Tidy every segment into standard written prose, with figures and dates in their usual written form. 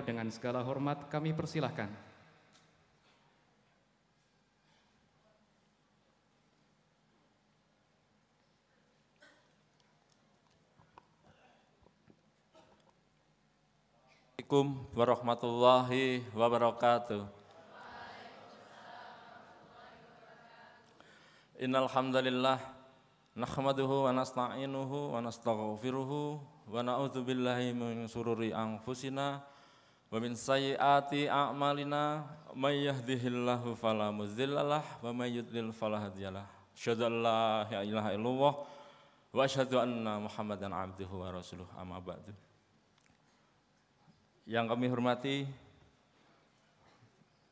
dengan segala hormat kami persilahkan. Assalamualaikum warahmatullahi wabarakatuh. Innal hamdalillah nahmaduhu wa nasta'inuhu wa nastaghfiruhu wa na'udzu billahi min shururi anfusina wa min sayyiati a'malina may yahdihillahu fala mudhillalah wa may yudlil fala hadiyalah. Asyhadu an la ilaha illallah wa asyhadu anna Muhammadan abduhu wa rasuluh. Amma ba'du. Yang kami hormati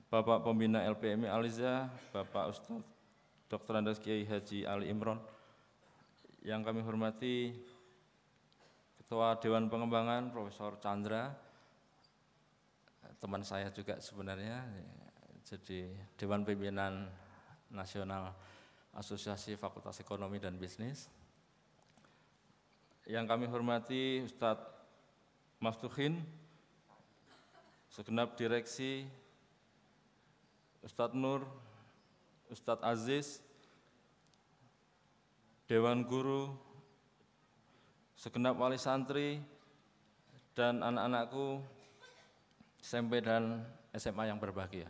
Bapak Pembina LPMI Aliza, Bapak Ustadz Dr. Andes Kiai Haji Ali Imron. Yang kami hormati Ketua Dewan Pengembangan Profesor Chandra, teman saya juga sebenarnya, jadi Dewan Pimpinan Nasional Asosiasi Fakultas Ekonomi dan Bisnis. Yang kami hormati Ustadz Maftuhin, segenap direksi, Ustadz Nur, Ustadz Aziz, Dewan Guru, segenap wali santri, dan anak-anakku SMP dan SMA yang berbahagia.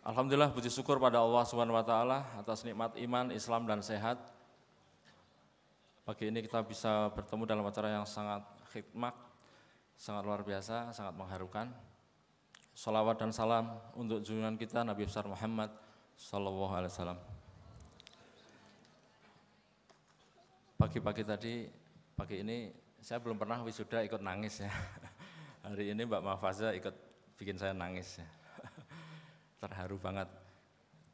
Alhamdulillah, puji syukur pada Allah SWT atas nikmat iman, Islam, dan sehat. Pagi ini kita bisa bertemu dalam acara yang sangat khidmat, sangat luar biasa, sangat mengharukan. Salawat dan salam untuk junjungan kita Nabi besar Muhammad sallallahu alaihi wasallam. Pagi-pagi tadi, pagi ini saya belum pernah wisuda ikut nangis ya. Hari ini Mbak Mahfaza ikut bikin saya nangis ya. Terharu banget.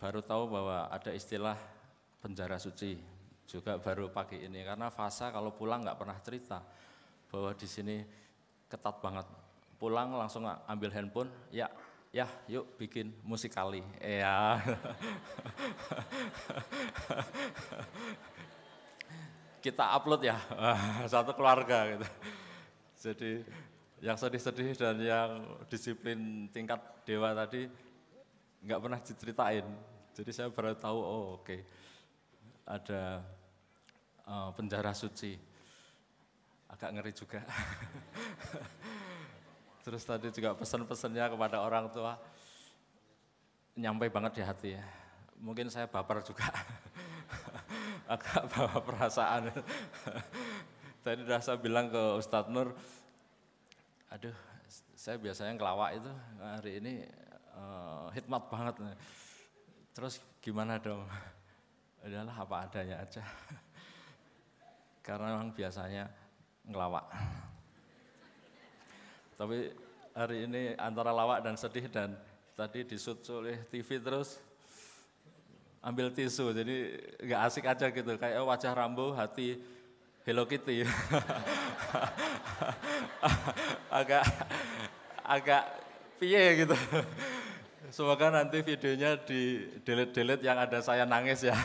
Baru tahu bahwa ada istilah penjara suci. Juga baru pagi ini, karena Fasa kalau pulang nggak pernah cerita bahwa di sini ketat banget. Pulang langsung ambil handphone, ya yuk bikin musikali. Ya. Kita upload ya, satu keluarga gitu. Jadi yang sedih-sedih dan yang disiplin tingkat dewa tadi nggak pernah diceritain. Jadi saya baru tahu, oh oke, ada penjara suci. Agak ngeri juga. Terus tadi juga pesan-pesannya kepada orang tua nyampe banget di hati ya. Mungkin saya baper juga. Agak bawa perasaan. Tadi udah saya bilang ke Ustadz Nur, aduh saya biasanya ngelawak itu, hari ini hikmat banget. Terus gimana dong? Udahlah apa adanya aja. Karena memang biasanya ngelawak. Tapi hari ini antara lawak dan sedih, dan tadi disut oleh TV terus ambil tisu, jadi nggak asik aja gitu, kayak wajah Rambo, hati Hello Kitty. agak piye gitu. Semoga nanti videonya di delete yang ada saya nangis ya.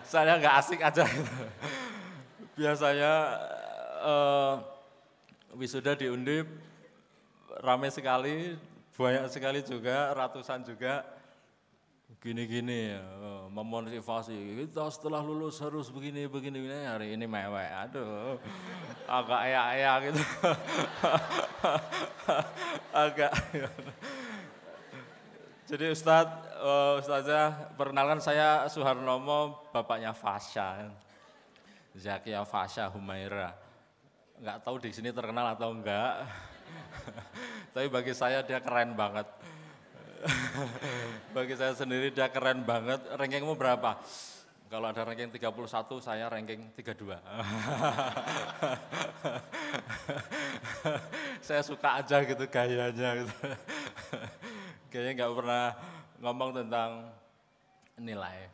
Saya nggak asik aja gitu. Biasanya wisuda di Undip ramai sekali, banyak sekali juga, ratusan juga gini-gini memotivasi, kita setelah lulus harus begini. Hari ini mewek, aduh agak ayak gitu. Agak. Jadi Ustazah, perkenalkan saya Suharnomo, bapaknya Fasya, Zakia Fasya Humaira. Nggak tahu di sini terkenal atau enggak, tapi bagi saya dia keren banget. Bagi saya sendiri dia keren banget. Rankingmu berapa? Kalau ada ranking 31, saya ranking 32. Saya suka aja gitu gayanya gitu. Kayaknya nggak pernah ngomong tentang nilai.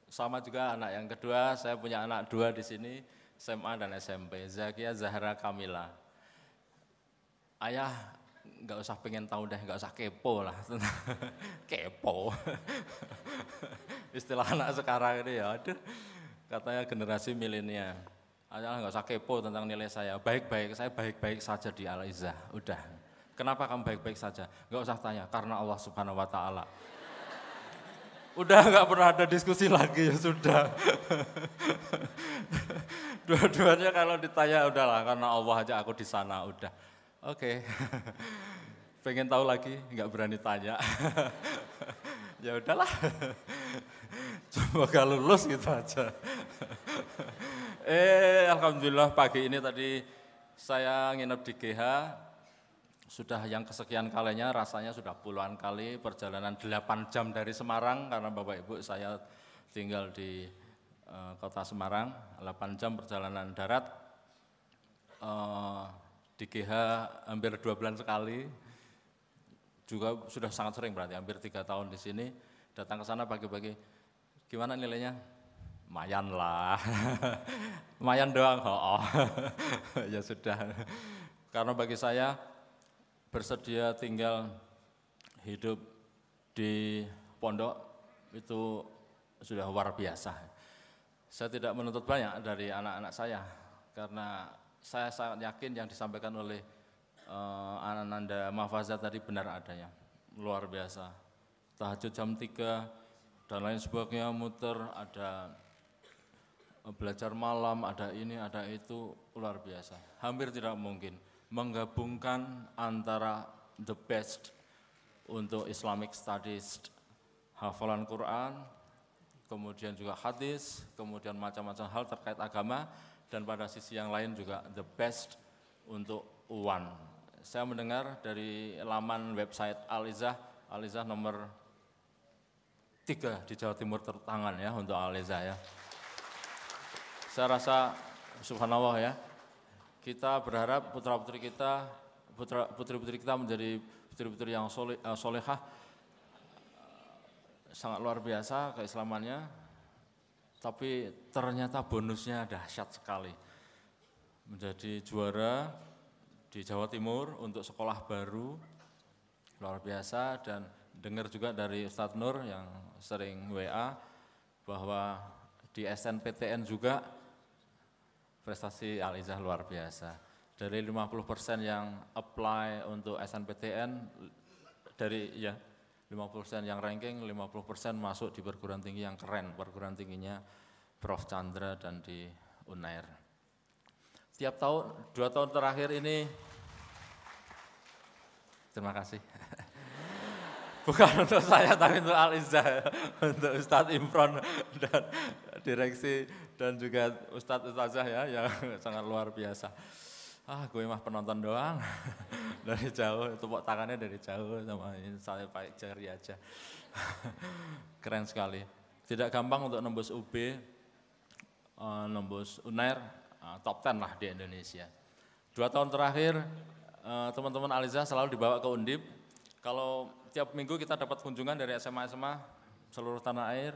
Sama juga anak yang kedua, saya punya anak dua di sini, SMA dan SMP, Zakia Zahra Kamila. Ayah nggak usah pengen tahu deh, nggak usah kepo lah. Kepo. Istilah anak sekarang ini ya, aduh, katanya generasi milenial. nggak usah kepo tentang nilai saya. Baik-baik, saya baik-baik saja di Al-Izzah. Udah. Kenapa kamu baik-baik saja? Nggak usah tanya, karena Allah Subhanahu Wa Taala. Udah nggak pernah ada diskusi lagi, ya sudah. Dua-duanya kalau ditanya udahlah, karena Allah aja aku di sana, udah. Oke. Pengen tahu lagi, nggak berani tanya. Ya udahlah. Semoga lulus gitu aja. Alhamdulillah pagi ini tadi saya nginep di GH, sudah yang kesekian kalinya, rasanya sudah puluhan kali perjalanan 8 jam dari Semarang, karena Bapak Ibu saya tinggal di kota Semarang, 8 jam perjalanan darat, di GH hampir 2 bulan sekali, juga sudah sangat sering berarti, hampir 3 tahun di sini, datang ke sana pagi-pagi, gimana nilainya? Lumayan lah, lumayan doang, ya sudah. Karena bagi saya bersedia tinggal hidup di pondok itu sudah luar biasa. Saya tidak menuntut banyak dari anak-anak saya, karena saya sangat yakin yang disampaikan oleh Ananda Mahfazah tadi benar adanya, luar biasa. Tahajud jam 3 dan lain sebagainya, muter, ada belajar malam, ada ini, ada itu, luar biasa. Hampir tidak mungkin menggabungkan antara the best untuk Islamic studies, hafalan Quran, kemudian juga hadis, kemudian macam-macam hal terkait agama, dan pada sisi yang lain juga the best untuk UAN. Saya mendengar dari laman website Al-Izzah, Al-Izzah nomor 3 di Jawa Timur tertangan ya untuk Al-Izzah ya. Saya rasa subhanallah ya, kita berharap putra-putri kita, putri-putri kita menjadi putri-putri yang solehah, sangat luar biasa keislamannya, tapi ternyata bonusnya dahsyat sekali. Menjadi juara di Jawa Timur untuk sekolah baru, luar biasa, dan dengar juga dari Ustadz Nur yang sering WA, bahwa di SNPTN juga prestasi Al-Izzah luar biasa. Dari 50% yang apply untuk SNPTN, dari ya 50% yang ranking, 50% masuk di perguruan tinggi yang keren, perguruan tingginya Prof. Chandra dan di Unair. Setiap tahun, 2 tahun terakhir ini, terima kasih. Bukan untuk saya, tapi untuk Al-Izzah, untuk Ustadz Imron dan direksi, dan juga Ustadz Ustazah ya, yang sangat luar biasa. Gue mah penonton doang, dari jauh, tepuk tangannya dari jauh, sama ini saya pakai jari aja. Keren sekali. Tidak gampang untuk nembus UB, nembus Unair, top 10 lah di Indonesia. 2 tahun terakhir, teman-teman Al-Izzah selalu dibawa ke Undip. Kalau tiap minggu kita dapat kunjungan dari SMA-SMA seluruh tanah air,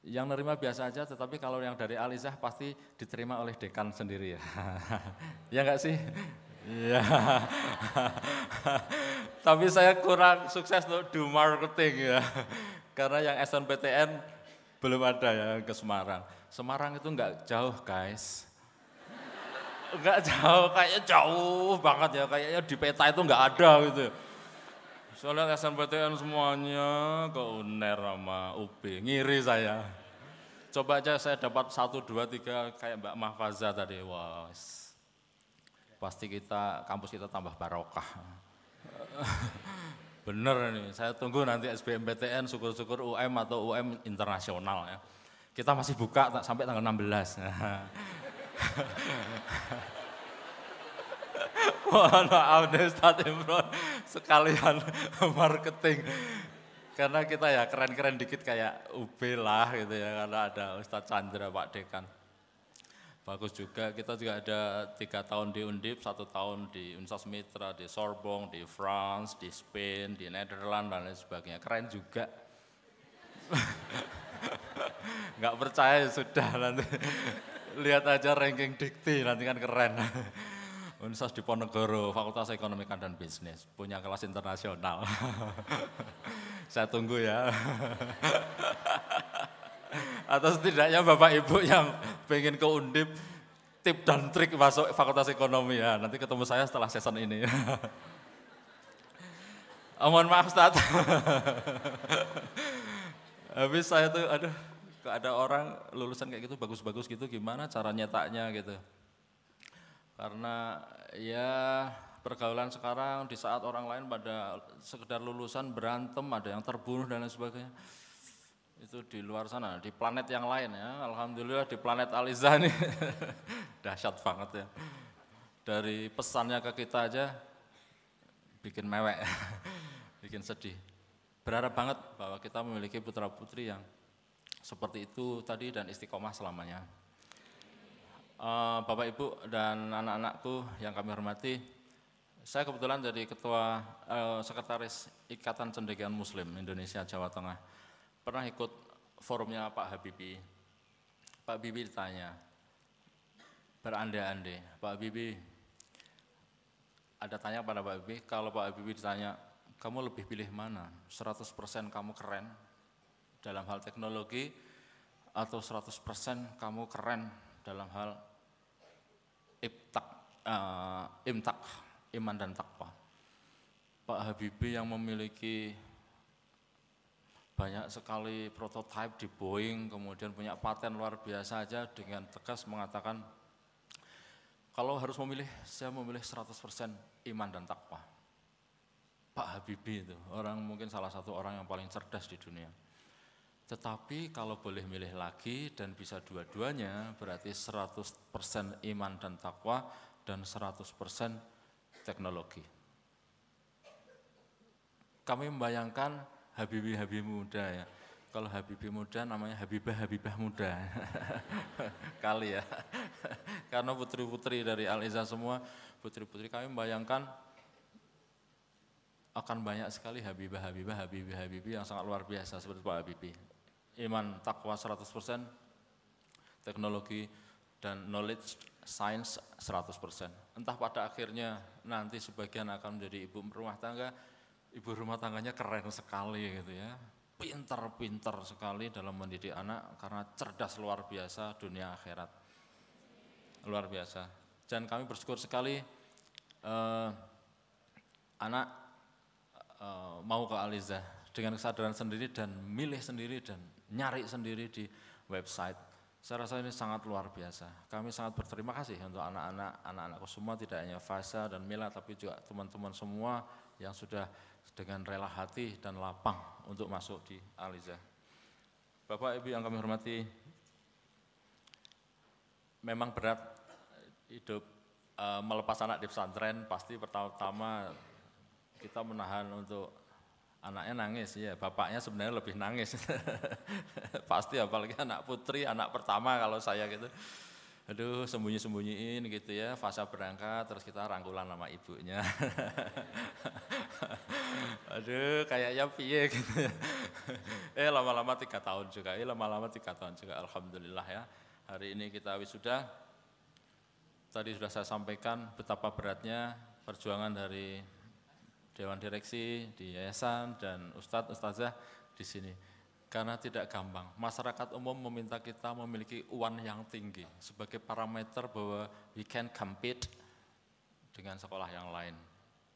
yang nerima biasa aja, tetapi kalau yang dari Al-Izzah pasti diterima oleh dekan sendiri ya. Ya enggak sih? Iya. Tapi saya kurang sukses untuk do marketing ya. Karena yang SNPTN belum ada ya ke Semarang. Semarang itu enggak jauh guys. Enggak jauh, kayaknya jauh banget ya, kayaknya di peta itu enggak ada gitu. Soalnya SNPTN semuanya ke UNER sama UB, ngiri saya. Coba aja saya dapat 1, 2, 3 kayak Mbak Mahfazah tadi, wah pasti kampus kita tambah barokah. Bener nih, saya tunggu nanti SBMPTN, syukur-syukur UM atau UM internasional ya. Kita masih buka sampai tanggal 16. Mohon maaf deh Ustadz Imron, sekalian marketing. Karena kita ya keren-keren dikit kayak UB lah gitu ya, karena ada Ustadz Chandra Pak Dekan. Bagus juga, kita juga ada 3 tahun di Undip, 1 tahun di Universitas Mitra, di Sorbonne, di France, di Spain, di Netherlands, dan lain sebagainya. Keren juga. Nggak percaya sudah, nanti lihat aja ranking dikti, nanti kan keren. Universitas Diponegoro, Fakultas Ekonomi dan Bisnis, punya kelas internasional. Saya tunggu ya. Atau setidaknya Bapak Ibu yang pengen ke Undip, tip dan trik masuk Fakultas Ekonomi ya. Nanti ketemu saya setelah season ini. Mohon maaf Ustaz. Habis saya tuh, aduh, kok ada orang lulusan kayak gitu bagus-bagus gitu, gimana cara nyetaknya gitu. Karena ya pergaulan sekarang di saat orang lain pada sekedar lulusan berantem, ada yang terbunuh dan lain sebagainya. Itu di luar sana, di planet yang lain ya. Alhamdulillah di planet Aliza ini dahsyat banget ya. Dari pesannya ke kita aja bikin mewek, bikin sedih. Berharap banget bahwa kita memiliki putra-putri yang seperti itu tadi dan istiqomah selamanya. Bapak Ibu dan anak-anakku yang kami hormati, saya kebetulan jadi ketua sekretaris Ikatan Cendekiawan Muslim Indonesia Jawa Tengah. Pernah ikut forumnya Pak Habibie. Pak Habibie ditanya, berandai-andai, Pak Habibie, ada tanya pada Pak Habibie, kalau Pak Habibie ditanya, kamu lebih pilih mana? 100% kamu keren dalam hal teknologi atau 100% kamu keren dalam hal imtak, iman dan takwa. Pak Habibie yang memiliki banyak sekali prototipe di Boeing, kemudian punya paten luar biasa aja dengan tegas mengatakan, kalau harus memilih, saya memilih 100% iman dan takwa. Pak Habibie itu, orang mungkin salah satu orang yang paling cerdas di dunia. Tetapi kalau boleh milih lagi dan bisa dua-duanya, berarti 100% iman dan takwa dan 100% teknologi. Kami membayangkan Habibie muda ya. Kalau Habibie muda namanya Habibah muda. Kali ya. Karena putri-putri dari Al-Izzah semua, putri-putri kami membayangkan akan banyak sekali Habibie yang sangat luar biasa seperti Pak Habibie. Iman takwa 100%, teknologi dan knowledge, science 100%. Entah pada akhirnya nanti sebagian akan menjadi ibu rumah tangga, ibu rumah tangganya keren sekali gitu ya. Pintar sekali dalam mendidik anak karena cerdas luar biasa dunia akhirat. Luar biasa. Dan kami bersyukur sekali anak mau ke Al-Izzah dengan kesadaran sendiri dan milih sendiri dan nyari sendiri di website. Saya rasa ini sangat luar biasa. Kami sangat berterima kasih untuk anak-anakku semua, tidak hanya Fasa dan Mila, tapi juga teman-teman semua yang sudah dengan rela hati dan lapang untuk masuk di Al-Izzah. Bapak Ibu yang kami hormati, memang berat hidup melepas anak di pesantren, pasti pertama-tama kita menahan untuk anaknya nangis, ya bapaknya sebenarnya lebih nangis. Pasti apalagi anak putri, anak pertama kalau saya gitu. Aduh sembunyi-sembunyiin gitu ya, Fasa berangkat terus kita rangkulan sama ibunya. Aduh kayaknya piye gitu ya. Lama-lama 3 tahun juga, alhamdulillah ya. Hari ini kita wisuda. Tadi sudah saya sampaikan betapa beratnya perjuangan dari Dewan Direksi di Yayasan dan Ustadz, Ustazah di sini. Karena tidak gampang, masyarakat umum meminta kita memiliki UAN yang tinggi sebagai parameter bahwa we can compete dengan sekolah yang lain.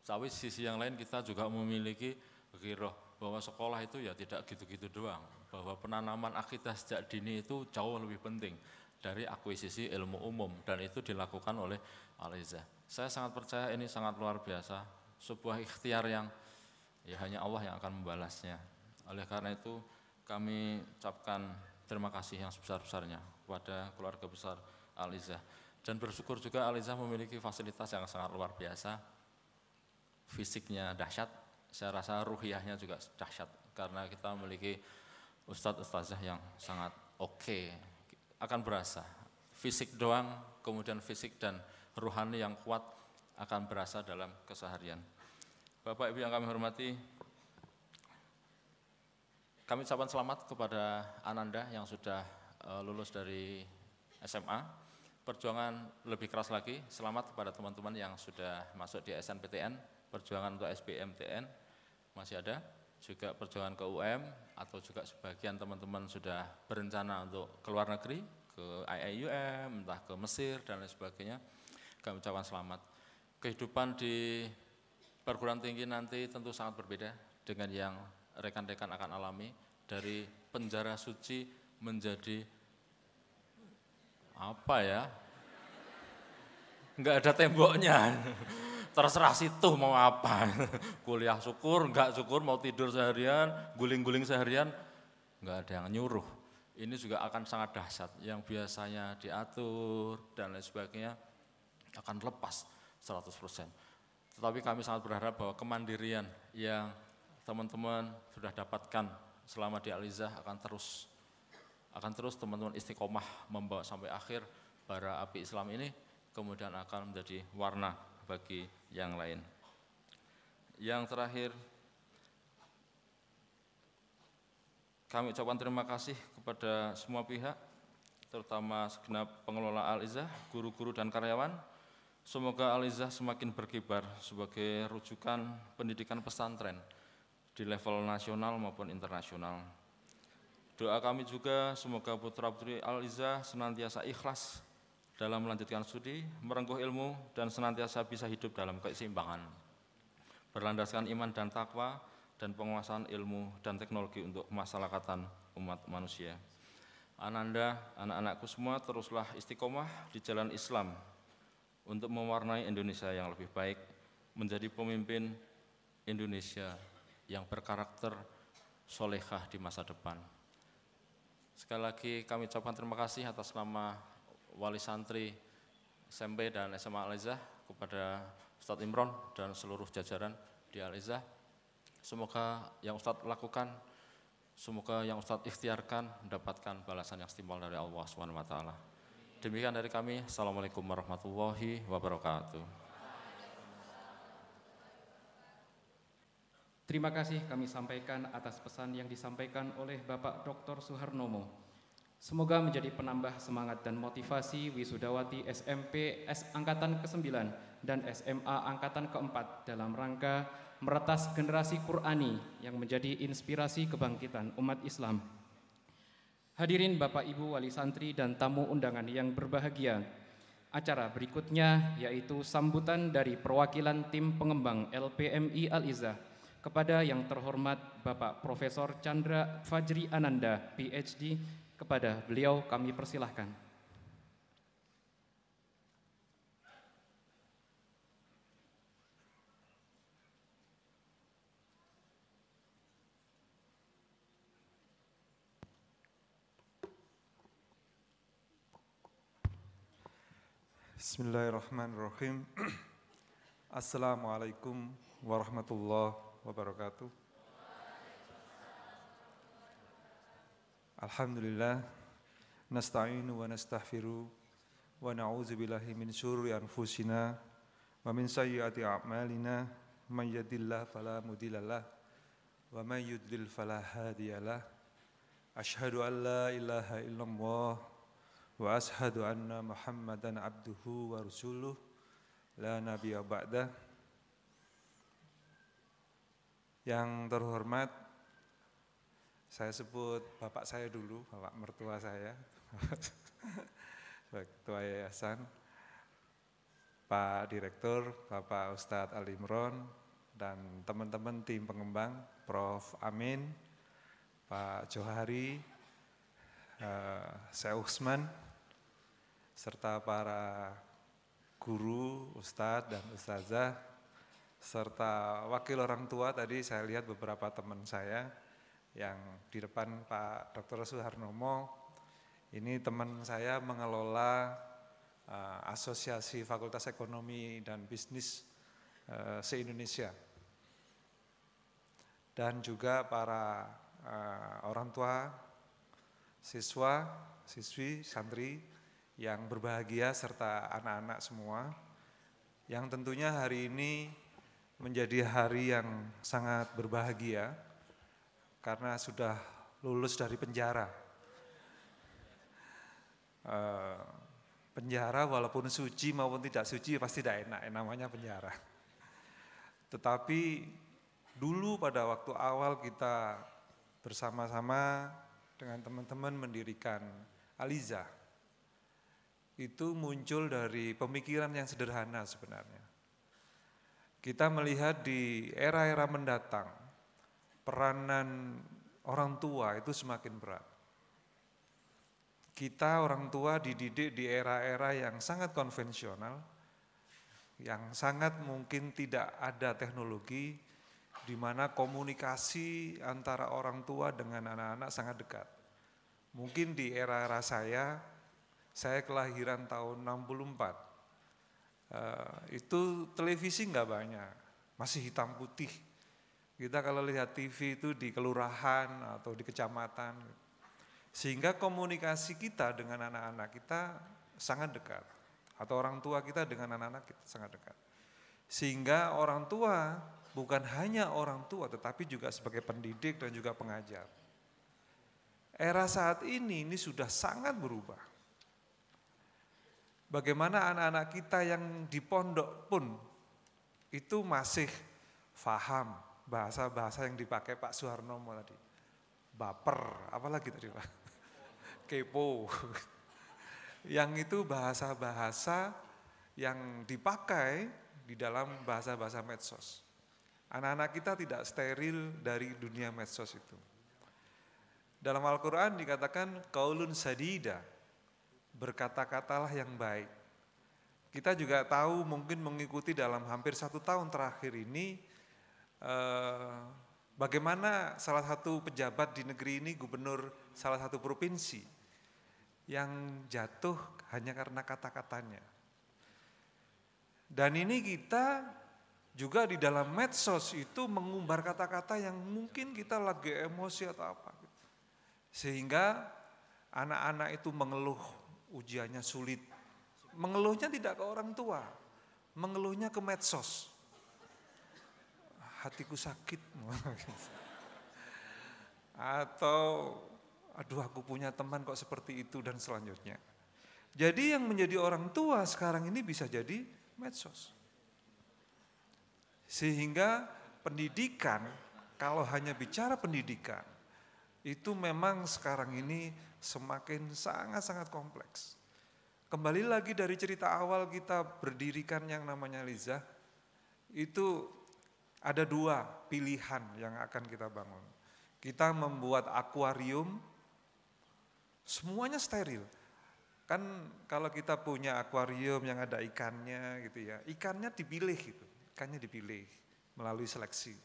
Tapi sisi yang lain kita juga memiliki ghiroh bahwa sekolah itu ya tidak gitu-gitu doang, bahwa penanaman akidah sejak dini itu jauh lebih penting dari akuisisi ilmu umum dan itu dilakukan oleh Al-Izzah. Saya sangat percaya ini sangat luar biasa, sebuah ikhtiar yang ya hanya Allah yang akan membalasnya. Oleh karena itu kami ucapkan terima kasih yang sebesar-besarnya kepada keluarga besar Al-Izzah. Dan bersyukur juga Al-Izzah memiliki fasilitas yang sangat luar biasa. Fisiknya dahsyat, saya rasa ruhiyahnya juga dahsyat. Karena kita memiliki ustadz-ustazah yang sangat oke. Akan berasa, fisik doang, kemudian fisik dan ruhani yang kuat akan berasa dalam keseharian. Bapak Ibu yang kami hormati, kami ucapkan selamat kepada Ananda yang sudah lulus dari SMA. Perjuangan lebih keras lagi, selamat kepada teman-teman yang sudah masuk di SNPTN, perjuangan untuk SBMTN masih ada. juga perjuangan ke UM, atau juga sebagian teman-teman sudah berencana untuk ke luar negeri, ke IAIUM, entah ke Mesir dan lain sebagainya, kami ucapkan selamat. Kehidupan di perguruan tinggi nanti tentu sangat berbeda dengan yang rekan-rekan akan alami, dari penjara suci menjadi apa ya, nggak ada temboknya, terserah situ mau apa, kuliah syukur, nggak syukur, mau tidur seharian, guling-guling seharian, nggak ada yang nyuruh. Ini juga akan sangat dahsyat, yang biasanya diatur dan lain sebagainya akan lepas 100%. Tetapi kami sangat berharap bahwa kemandirian yang teman-teman sudah dapatkan selama di Al-Izzah akan terus teman-teman istiqomah membawa sampai akhir bara api Islam ini, kemudian akan menjadi warna bagi yang lain. Yang terakhir, kami ucapkan terima kasih kepada semua pihak, terutama segenap pengelola Al-Izzah, guru-guru dan karyawan. Semoga Al-Izzah semakin berkibar sebagai rujukan pendidikan pesantren di level nasional maupun internasional. Doa kami juga semoga putra-putri Al-Izzah senantiasa ikhlas dalam melanjutkan studi, merengkuh ilmu, dan senantiasa bisa hidup dalam keseimbangan, berlandaskan iman dan takwa, dan penguasaan ilmu dan teknologi untuk kemaslahatan umat manusia. Ananda, anak-anakku semua, teruslah istiqomah di jalan Islam untuk mewarnai Indonesia yang lebih baik, menjadi pemimpin Indonesia yang berkarakter solehah di masa depan. Sekali lagi kami ucapkan terima kasih atas nama Wali Santri SMP dan SMA Al-Izzah kepada Ustadz Imron dan seluruh jajaran di Al-Izzah. Semoga yang Ustadz lakukan, semoga yang Ustadz ikhtiarkan mendapatkan balasan yang setimpal dari Allah SWT. Demikian dari kami. Assalamualaikum warahmatullahi wabarakatuh. Terima kasih kami sampaikan atas pesan yang disampaikan oleh Bapak Dr. Suharnomo. Semoga menjadi penambah semangat dan motivasi wisudawati SMP Angkatan ke-9 dan SMA Angkatan ke-4 dalam rangka meretas generasi Qur'ani yang menjadi inspirasi kebangkitan umat Islam. Hadirin Bapak Ibu Wali Santri dan tamu undangan yang berbahagia, acara berikutnya yaitu sambutan dari perwakilan tim pengembang LPMI Al-Izzah kepada yang terhormat Bapak Profesor Chandra Fajri Ananda, PhD. Kepada beliau kami persilahkan. Bismillahirrahmanirrahim. Assalamualaikum warahmatullahi wabarakatuh. Alhamdulillah, nasta'inu wa nastaghfiru wa na'udzu billahi min syururi anfusina wa min sayyiati a'malina, may yahdihillahu fala mudhillalah wa may yudlil fala hadiyalah. Asyhadu an la ilaha illallah wa ashhadu anna Muhammadan abduhu wa rasuluh la nabiyya ba'dah. Yang terhormat, saya sebut bapak saya dulu, bapak mertua saya, ketua yayasan, Pak Direktur, Bapak Ustadz Ali Imron, dan teman-teman tim pengembang, Prof. Amin, Pak Johari, Syekh Usman, serta para guru, ustadz dan ustazah, serta wakil orang tua. Tadi saya lihat beberapa teman saya yang di depan Pak Dr. Suharnomo, ini teman saya mengelola Asosiasi Fakultas Ekonomi dan Bisnis se-Indonesia. Dan juga para orang tua, siswa, siswi, santri yang berbahagia serta anak-anak semua, yang tentunya hari ini menjadi hari yang sangat berbahagia karena sudah lulus dari penjara. Penjara walaupun suci maupun tidak suci pasti tidak enak, namanya penjara. Tetapi Dulu pada waktu awal kita bersama-sama dengan teman-teman mendirikan Aliza, itu muncul dari pemikiran yang sederhana sebenarnya. Kita melihat di era-era mendatang, peranan orang tua itu semakin berat. Kita orang tua dididik di era-era yang sangat konvensional, yang sangat mungkin tidak ada teknologi, di mana komunikasi antara orang tua dengan anak-anak sangat dekat. Mungkin di era-era saya kelahiran tahun 64, itu televisi nggak banyak, masih hitam putih. Kita kalau lihat TV itu di kelurahan atau di kecamatan, sehingga komunikasi kita dengan anak-anak kita sangat dekat, atau orang tua kita dengan anak-anak kita sangat dekat. Sehingga orang tua bukan hanya orang tua tetapi juga sebagai pendidik dan juga pengajar. Era saat ini sudah sangat berubah. Bagaimana anak-anak kita yang di pondok pun itu masih paham bahasa-bahasa yang dipakai Pak Suharnomo tadi. Baper, apalagi tadi Pak? Kepo. Yang itu bahasa-bahasa yang dipakai di dalam bahasa-bahasa medsos. Anak-anak kita tidak steril dari dunia medsos itu. Dalam Al-Quran dikatakan qaulun sadida, berkata-katalah yang baik. Kita juga tahu mungkin mengikuti dalam hampir 1 tahun terakhir ini bagaimana salah satu pejabat di negeri ini, gubernur salah satu provinsi yang jatuh hanya karena kata-katanya. Dan ini kita juga di dalam medsos itu mengumbar kata-kata yang mungkin kita lagi emosi atau apa. Sehingga anak-anak itu mengeluh ujiannya sulit. Mengeluhnya tidak ke orang tua, mengeluhnya ke medsos. Hatiku sakit. Atau aduh aku punya teman kok seperti itu dan selanjutnya. Jadi yang menjadi orang tua sekarang ini bisa jadi medsos. Sehingga pendidikan, kalau hanya bicara pendidikan, itu memang sekarang ini semakin sangat-sangat kompleks. Kembali lagi dari cerita awal kita berdirikan yang namanya Aliza, itu ada 2 pilihan yang akan kita bangun. Kita membuat akuarium, semuanya steril. Kan kalau kita punya akuarium yang ada ikannya gitu ya, ikannya dipilih gitu, ikannya dipilih melalui seleksi.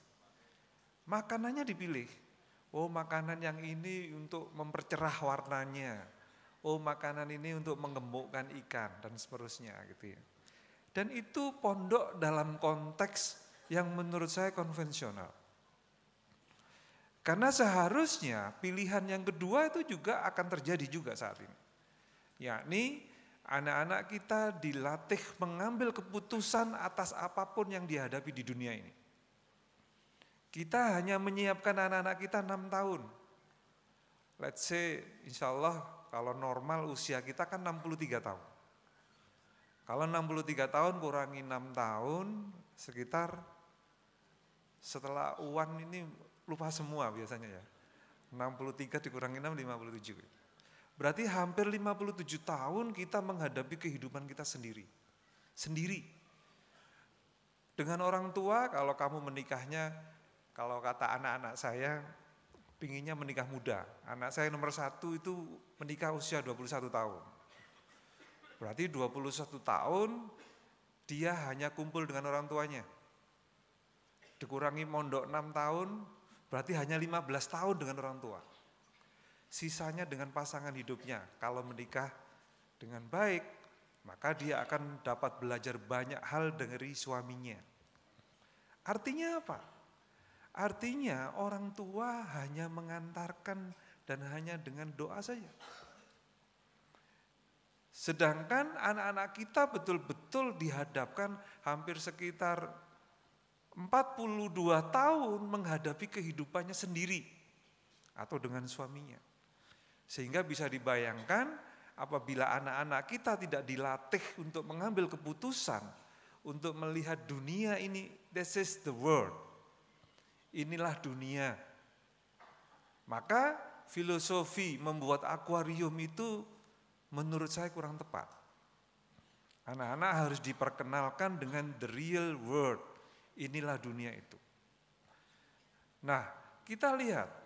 Makanannya dipilih. Oh makanan yang ini untuk mempercerah warnanya. Oh makanan ini untuk menggemukkan ikan dan seterusnya gitu ya. Dan itu pondok dalam konteks yang menurut saya konvensional. Karena seharusnya pilihan yang kedua itu juga akan terjadi juga saat ini. Yakni anak-anak kita dilatih mengambil keputusan atas apapun yang dihadapi di dunia ini. Kita hanya menyiapkan anak-anak kita 6 tahun. Let's say insya Allah kalau normal usia kita kan 63 tahun. Kalau 63 tahun kurangi 6 tahun sekitar setelah uang ini lupa semua biasanya ya. 63 dikurangi 6, 57. Berarti hampir 57 tahun kita menghadapi kehidupan kita sendiri. Sendiri. Dengan orang tua kalau kamu menikahnya, kalau kata anak-anak saya, pinginnya menikah muda. Anak saya nomor 1 itu menikah usia 21 tahun. Berarti 21 tahun dia hanya kumpul dengan orang tuanya. Dikurangi mondok 6 tahun, berarti hanya 15 tahun dengan orang tua. Sisanya dengan pasangan hidupnya. Kalau menikah dengan baik, maka dia akan dapat belajar banyak hal dari suaminya. Artinya apa? Artinya orang tua hanya mengantarkan dan hanya dengan doa saja. Sedangkan anak-anak kita betul-betul dihadapkan hampir sekitar 42 tahun menghadapi kehidupannya sendiri atau dengan suaminya. Sehingga bisa dibayangkan apabila anak-anak kita tidak dilatih untuk mengambil keputusan, untuk melihat dunia ini, this is the world. inilah dunia. Maka filosofi membuat akuarium itu menurut saya kurang tepat. Anak-anak harus diperkenalkan dengan the real world. Inilah dunia itu. Nah, kita lihat.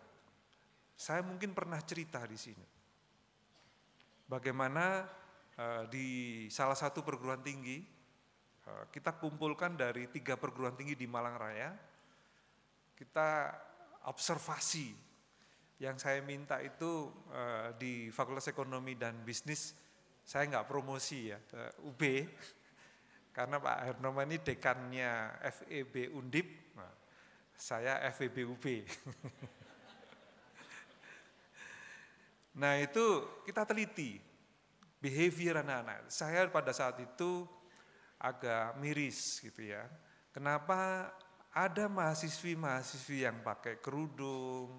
Saya mungkin pernah cerita di sini. Bagaimana di salah satu perguruan tinggi, kita kumpulkan dari 3 perguruan tinggi di Malang Raya, kita observasi. Yang saya minta itu di Fakultas Ekonomi dan Bisnis, saya nggak promosi ya, UB, karena Pak Hernomo ini dekannya FEB Undip, nah, saya FEB UB. Nah itu kita teliti behavior anak-anak. Saya pada saat itu agak miris gitu ya. Kenapa ada mahasiswi-mahasiswi yang pakai kerudung,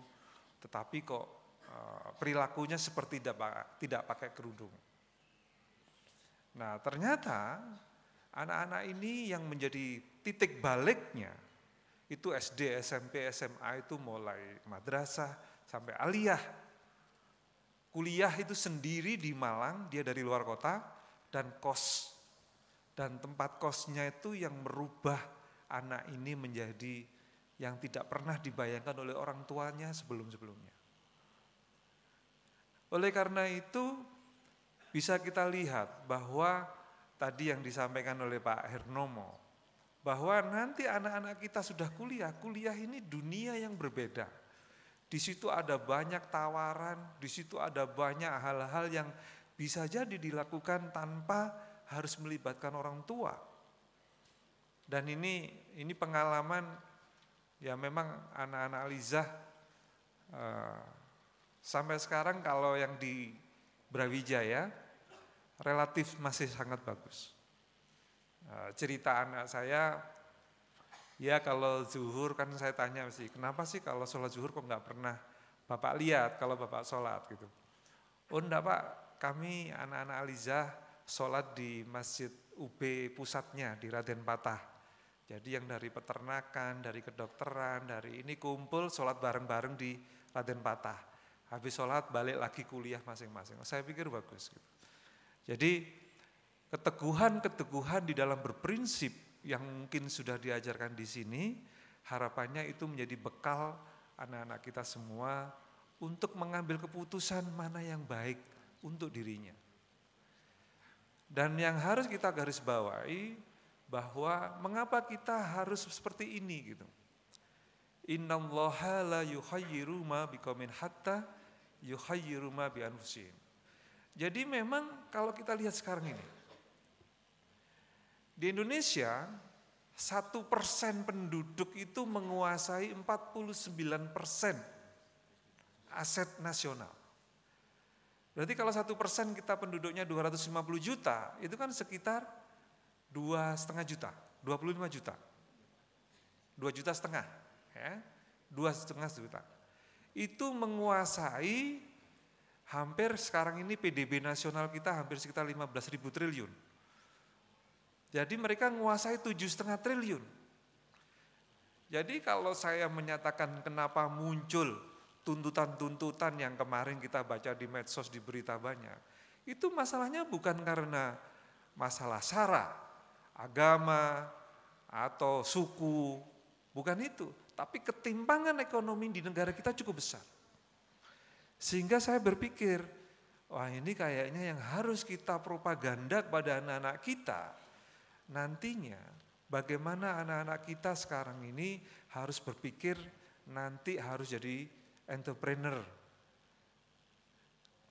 tetapi kok perilakunya seperti tidak pakai kerudung. Nah ternyata anak-anak ini yang menjadi titik baliknya, itu SD, SMP, SMA itu mulai madrasah sampai aliyah. Kuliah itu sendiri di Malang, dia dari luar kota, dan kos. Dan tempat kosnya itu yang merubah anak ini menjadi yang tidak pernah dibayangkan oleh orang tuanya sebelum-sebelumnya. Oleh karena itu, bisa kita lihat bahwa tadi yang disampaikan oleh Pak Hernomo, bahwa nanti anak-anak kita sudah kuliah ini dunia yang berbeda. Di situ ada banyak tawaran, di situ ada banyak hal-hal yang bisa jadi dilakukan tanpa harus melibatkan orang tua. Dan ini pengalaman ya memang anak-anak Alizah sampai sekarang kalau yang di Brawijaya relatif masih sangat bagus. Cerita anak saya, ya kalau zuhur kan saya tanya sih, kenapa sih kalau sholat zuhur kok nggak pernah Bapak lihat kalau Bapak sholat gitu. Oh enggak Pak, kami anak-anak Alizah sholat di Masjid UB pusatnya di Raden Patah. Jadi yang dari peternakan, dari kedokteran, dari ini kumpul sholat bareng-bareng di Raden Patah. Habis sholat balik lagi kuliah masing-masing. Saya pikir bagus gitu. Jadi keteguhan di dalam berprinsip yang mungkin sudah diajarkan di sini, harapannya itu menjadi bekal anak-anak kita semua untuk mengambil keputusan mana yang baik untuk dirinya. Dan yang harus kita garis bawahi bahwa mengapa kita harus seperti ini gitu. Innallaha la yukhayyiru ma biqaumin hatta yukhayyiru ma bi anfusihim. Jadi memang kalau kita lihat sekarang ini, di Indonesia 1% penduduk itu menguasai 49% aset nasional. Berarti kalau 1% kita penduduknya 250 juta, itu kan sekitar 2,5 juta, 25 juta. 2,5 juta, ya, 2,5 juta. Itu menguasai hampir sekarang ini PDB nasional kita hampir sekitar 15.000 triliun. Jadi mereka menguasai 7,5 triliun. Jadi kalau saya menyatakan kenapa muncul tuntutan-tuntutan yang kemarin kita baca di medsos, di berita banyak, itu masalahnya bukan karena masalah sara, agama, atau suku, bukan itu. Tapi ketimpangan ekonomi di negara kita cukup besar. Sehingga saya berpikir, wah ini kayaknya yang harus kita propaganda kepada anak-anak kita, nantinya bagaimana anak-anak kita sekarang ini harus berpikir nanti harus jadi entrepreneur.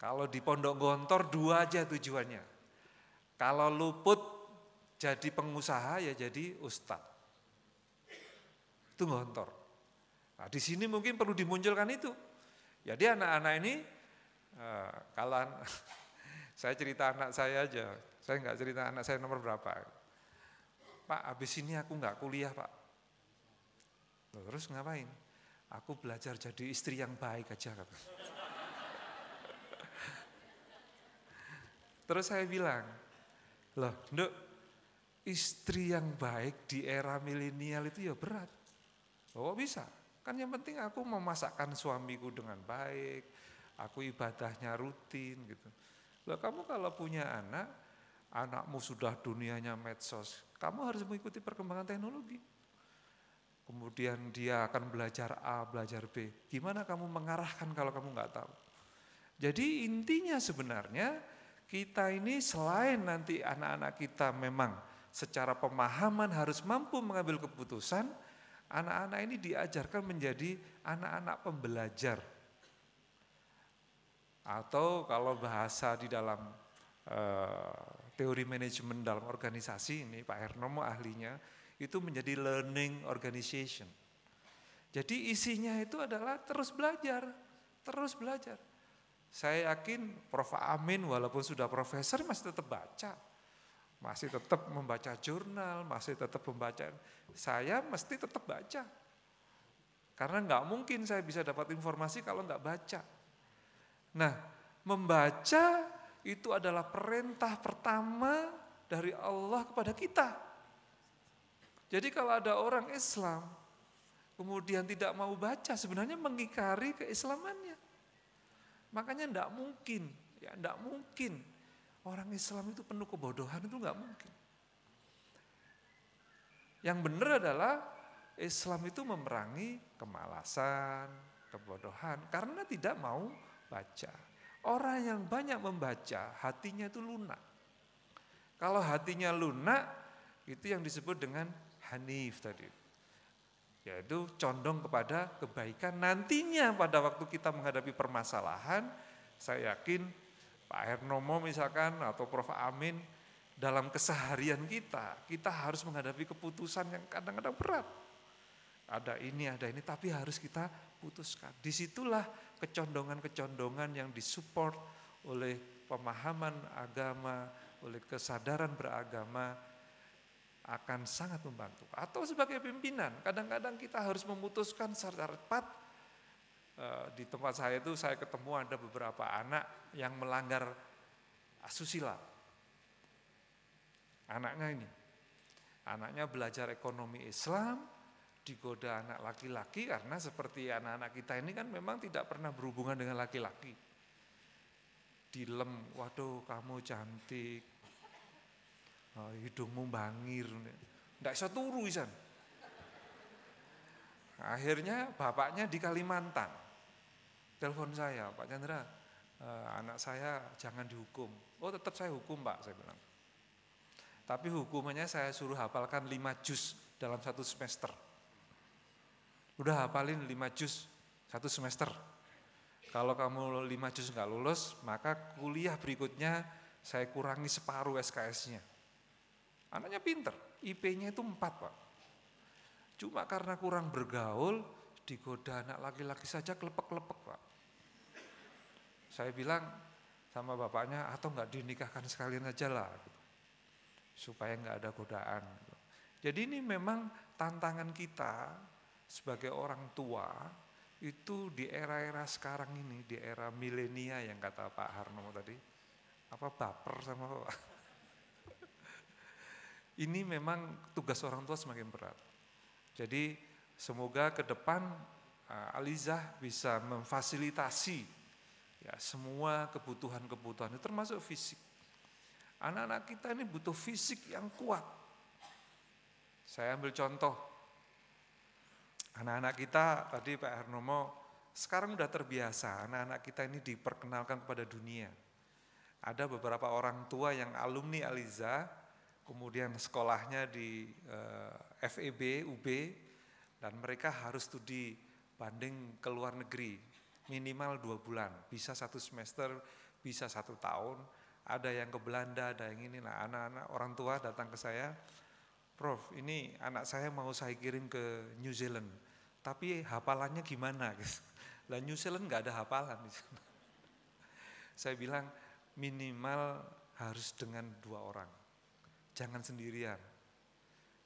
Kalau di Pondok Gontor 2 aja tujuannya. Kalau luput jadi pengusaha ya jadi ustadz. Itu Gontor. Nah, di sini mungkin perlu dimunculkan itu. Jadi anak-anak ini kalau saya cerita anak saya aja, saya enggak cerita anak saya nomor berapa. Pak, habis ini aku enggak kuliah, Pak. Terus ngapain? Aku belajar jadi istri yang baik aja, kata. Terus saya bilang, loh, Nduk, istri yang baik di era milenial itu ya berat. Oh bisa, Kan yang penting aku memasakkan suamiku dengan baik, aku ibadahnya rutin gitu. Loh, kamu kalau punya anak, anakmu sudah dunianya medsos, kamu harus mengikuti perkembangan teknologi. Kemudian dia akan belajar A, belajar B. Gimana kamu mengarahkan kalau kamu nggak tahu? Jadi intinya sebenarnya kita ini selain nanti anak-anak kita memang secara pemahaman harus mampu mengambil keputusan, anak-anak ini diajarkan menjadi anak-anak pembelajar. Atau kalau bahasa di dalam teori manajemen dalam organisasi ini, Pak Hernomo ahlinya, itu menjadi learning organization. Jadi isinya itu adalah terus belajar, terus belajar. Saya yakin Prof. Amin walaupun sudah profesor masih tetap baca. Masih tetap membaca jurnal, masih tetap membaca. Saya mesti tetap baca. Karena nggak mungkin saya bisa dapat informasi kalau nggak baca. Nah, membaca itu adalah perintah pertama dari Allah kepada kita. Jadi kalau ada orang Islam, kemudian tidak mau baca, sebenarnya mengingkari keislamannya. Makanya enggak mungkin orang Islam itu penuh kebodohan, itu enggak mungkin. Yang benar adalah Islam itu memerangi kemalasan, kebodohan, karena tidak mau baca. Orang yang banyak membaca, hatinya itu lunak. Kalau hatinya lunak, itu yang disebut dengan hanif tadi. Yaitu condong kepada kebaikan. Nantinya pada waktu kita menghadapi permasalahan, saya yakin Pak Hernomo misalkan atau Prof. Amin, dalam keseharian kita harus menghadapi keputusan yang kadang-kadang berat. Ada ini, tapi harus kita putuskan. Disitulah kecondongan-kecondongan yang disupport oleh pemahaman agama, oleh kesadaran beragama, akan sangat membantu. Atau sebagai pimpinan, kadang-kadang kita harus memutuskan secara cepat. Di tempat saya itu saya ketemu ada beberapa anak yang melanggar asusila. Anaknya belajar ekonomi Islam, digoda anak laki-laki karena seperti anak-anak kita ini kan memang tidak pernah berhubungan dengan laki-laki. Dilem, waduh kamu cantik, hidungmu bangir, nggak bisa turu isan. Akhirnya bapaknya di Kalimantan, telepon saya, Pak Chandra, anak saya jangan dihukum. Oh tetap saya hukum Pak, saya bilang. Tapi hukumannya saya suruh hafalkan 5 juz dalam 1 semester. Udah hafalin 5 juz 1 semester. Kalau kamu 5 juz nggak lulus, maka kuliah berikutnya saya kurangi separuh SKS-nya. Anaknya pinter, IP-nya itu 4 Pak. Cuma karena kurang bergaul, digoda anak laki-laki saja kelepek-kelepek Pak. Saya bilang sama bapaknya, atau enggak dinikahkan sekalian aja lah, gitu. Supaya enggak ada godaan. Gitu. Jadi ini memang tantangan kita sebagai orang tua, itu di era-era sekarang ini, di era milenia yang kata Pak Harnomo tadi, apa baper sama Pak. Ini memang tugas orang tua semakin berat. Jadi semoga ke depan Alizah bisa memfasilitasi ya semua kebutuhan-kebutuhan itu termasuk fisik. Anak-anak kita ini butuh fisik yang kuat. Saya ambil contoh. Anak-anak kita tadi Pak Hernomo sekarang udah terbiasa anak-anak kita ini diperkenalkan kepada dunia. Ada beberapa orang tua yang alumni Alizah, kemudian sekolahnya di FEB, UB, dan mereka harus studi banding ke luar negeri, minimal 2 bulan, bisa 1 semester, bisa 1 tahun, ada yang ke Belanda, ada yang ini. Nah anak-anak orang tua datang ke saya, Prof ini anak saya mau saya kirim ke New Zealand, tapi hafalannya gimana? Lah New Zealand nggak ada hafalan. Saya bilang minimal harus dengan 2 orang. Jangan sendirian.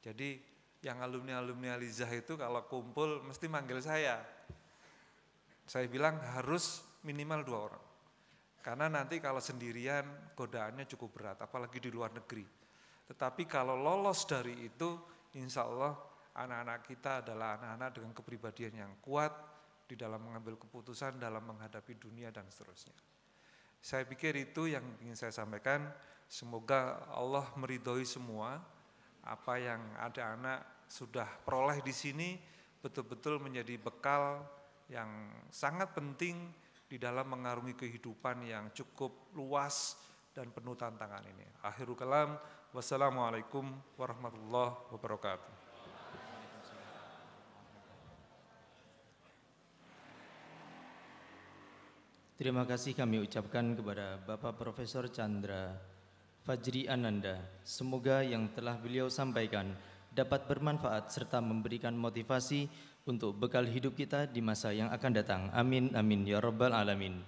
Jadi yang alumni-alumni Alizah itu kalau kumpul mesti manggil saya. Saya bilang harus minimal 2 orang. Karena nanti kalau sendirian godaannya cukup berat, apalagi di luar negeri. Tetapi kalau lolos dari itu, insya Allah anak-anak kita adalah anak-anak dengan kepribadian yang kuat di dalam mengambil keputusan, dalam menghadapi dunia dan seterusnya. Saya pikir itu yang ingin saya sampaikan. Semoga Allah meridhoi semua apa yang ada anak sudah peroleh di sini betul-betul menjadi bekal yang sangat penting di dalam mengarungi kehidupan yang cukup luas dan penuh tantangan ini. Akhirul kalam, wassalamualaikum warahmatullahi wabarakatuh. Terima kasih kami ucapkan kepada Bapak Profesor Chandra Fajri Ananda. Semoga yang telah beliau sampaikan dapat bermanfaat serta memberikan motivasi untuk bekal hidup kita di masa yang akan datang. Amin, amin, ya rabbal alamin.